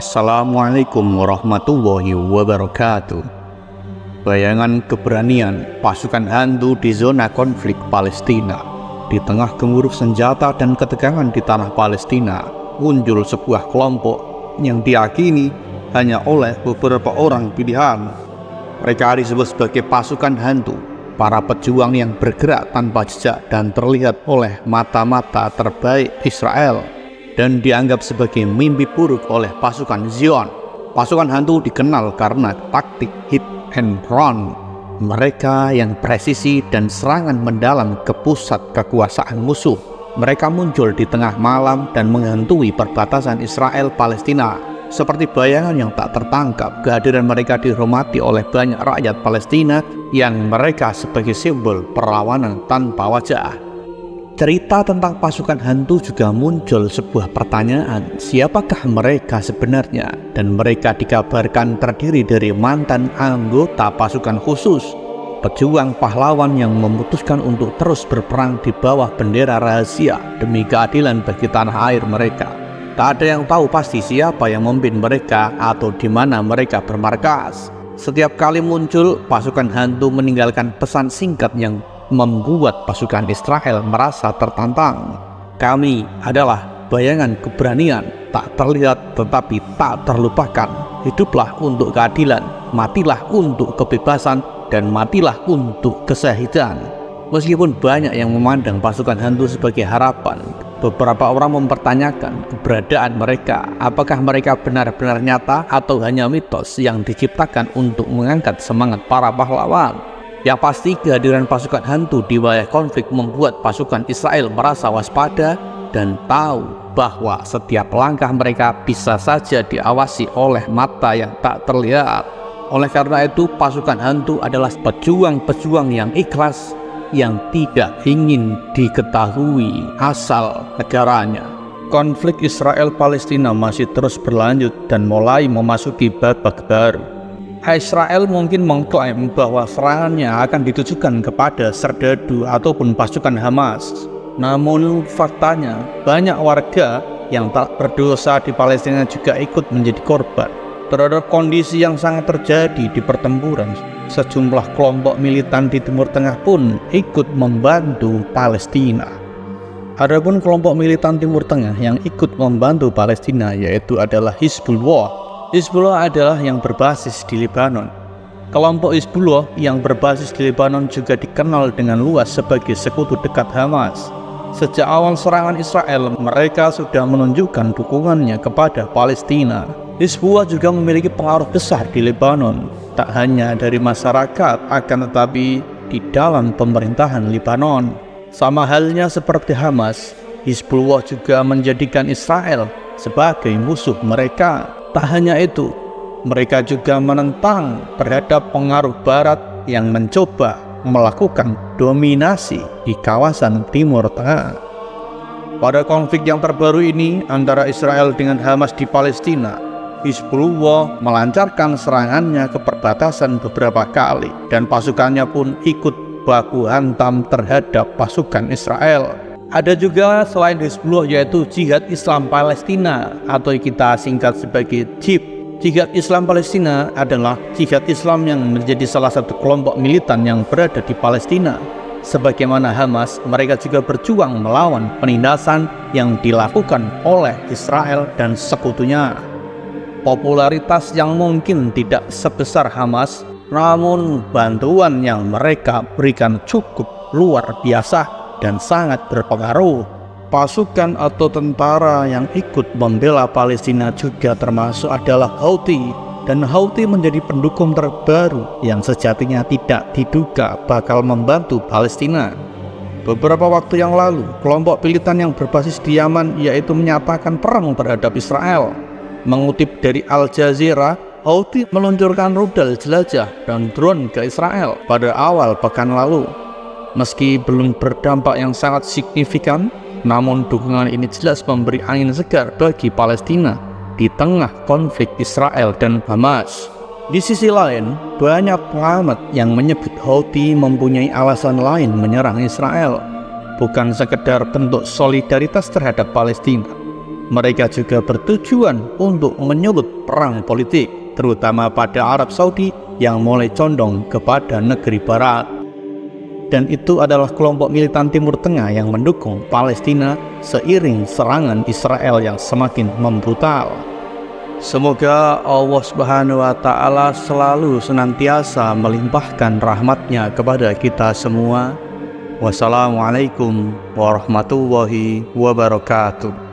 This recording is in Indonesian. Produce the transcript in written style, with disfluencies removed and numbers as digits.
Assalamualaikum warahmatullahi wabarakatuh. Bayangan keberanian pasukan hantu di zona konflik Palestina. Di tengah gemuruh senjata dan ketegangan di tanah Palestina, muncul sebuah kelompok yang diyakini hanya oleh beberapa orang pilihan. Mereka disebut sebagai pasukan hantu, para pejuang yang bergerak tanpa jejak dan terlihat oleh mata-mata terbaik Israel, dan dianggap sebagai mimpi buruk oleh pasukan Zion. Pasukan hantu dikenal karena taktik hit and run mereka yang presisi dan serangan mendalam ke pusat kekuasaan musuh. Mereka muncul di tengah malam dan menghantui perbatasan Israel-Palestina. Seperti bayangan yang tak tertangkap, kehadiran mereka dihormati oleh banyak rakyat Palestina yang mereka sebagai simbol perlawanan tanpa wajah. Cerita tentang pasukan hantu juga muncul sebuah pertanyaan, siapakah mereka sebenarnya? Dan mereka dikabarkan terdiri dari mantan anggota pasukan khusus, pejuang pahlawan yang memutuskan untuk terus berperang di bawah bendera rahasia demi keadilan bagi tanah air mereka. Tak ada yang tahu pasti siapa yang memimpin mereka atau di mana mereka bermarkas. Setiap kali muncul, pasukan hantu meninggalkan pesan singkat yang membuat pasukan Israel merasa tertantang. Kami adalah bayangan keberanian, tak terlihat tetapi tak terlupakan. Hiduplah untuk keadilan, matilah untuk kebebasan, dan matilah untuk kesyahidan. Meskipun banyak yang memandang pasukan hantu sebagai harapan, beberapa orang mempertanyakan keberadaan mereka. Apakah mereka benar-benar nyata atau hanya mitos yang diciptakan untuk mengangkat semangat para pahlawan? Yang pasti, kehadiran pasukan hantu di wilayah konflik membuat pasukan Israel merasa waspada dan tahu bahwa setiap langkah mereka bisa saja diawasi oleh mata yang tak terlihat. Oleh karena itu, pasukan hantu adalah pejuang-pejuang yang ikhlas, yang tidak ingin diketahui asal negaranya. Konflik Israel-Palestina masih terus berlanjut dan mulai memasuki babak baru. Israel mungkin mengklaim bahwa serangannya akan ditujukan kepada serdadu ataupun pasukan Hamas. Namun faktanya, banyak warga yang tak berdosa di Palestina juga ikut menjadi korban terhadap kondisi yang sangat terjadi di pertempuran. Sejumlah kelompok militan di Timur Tengah pun ikut membantu Palestina. Adapun kelompok militan Timur Tengah yang ikut membantu Palestina yaitu adalah Hizbullah. Hizbullah adalah yang berbasis di Lebanon. Kelompok Hizbullah yang berbasis di Lebanon juga dikenal dengan luas sebagai sekutu dekat Hamas. Sejak awal serangan Israel, mereka sudah menunjukkan dukungannya kepada Palestina. Hizbullah juga memiliki pengaruh besar di Lebanon, tak hanya dari masyarakat, akan tetapi di dalam pemerintahan Lebanon. Sama halnya seperti Hamas, Hizbullah juga menjadikan Israel sebagai musuh mereka. Tak hanya itu, mereka juga menentang terhadap pengaruh Barat yang mencoba melakukan dominasi di kawasan Timur Tengah. Pada konflik yang terbaru ini antara Israel dengan Hamas di Palestina, Hizbullah melancarkan serangannya ke perbatasan beberapa kali dan pasukannya pun ikut baku hantam terhadap pasukan Israel. Ada juga selain Hizbullah yaitu Jihad Islam Palestina atau kita singkat sebagai JIP. Jihad Islam Palestina adalah jihad Islam yang menjadi salah satu kelompok militan yang berada di Palestina. Sebagaimana Hamas, mereka juga berjuang melawan penindasan yang dilakukan oleh Israel dan sekutunya. Popularitas yang mungkin tidak sebesar Hamas, namun bantuan yang mereka berikan cukup luar biasa dan sangat berpengaruh. Pasukan atau tentara yang ikut membela Palestina juga termasuk adalah Houthi, dan Houthi menjadi pendukung terbaru yang sejatinya tidak diduga bakal membantu Palestina. Beberapa waktu yang lalu, kelompok militan yang berbasis di Yaman yaitu menyatakan perang terhadap Israel. Mengutip dari Al Jazeera, Houthi meluncurkan rudal jelajah dan drone ke Israel pada awal pekan lalu. Meski belum berdampak yang sangat signifikan, namun dukungan ini jelas memberi angin segar bagi Palestina di tengah konflik Israel dan Hamas. Di sisi lain, banyak pengamat yang menyebut Houthi mempunyai alasan lain menyerang Israel, bukan sekedar bentuk solidaritas terhadap Palestina. mereka juga bertujuan untuk menyulut perang politik, terutama pada Arab Saudi yang mulai condong kepada negeri barat. Dan itu adalah kelompok militan Timur Tengah yang mendukung Palestina seiring serangan Israel yang semakin membrutal. Semoga Allah Subhanahu wa Ta'ala selalu senantiasa melimpahkan rahmat-Nya kepada kita semua. Wassalamualaikum warahmatullahi wabarakatuh.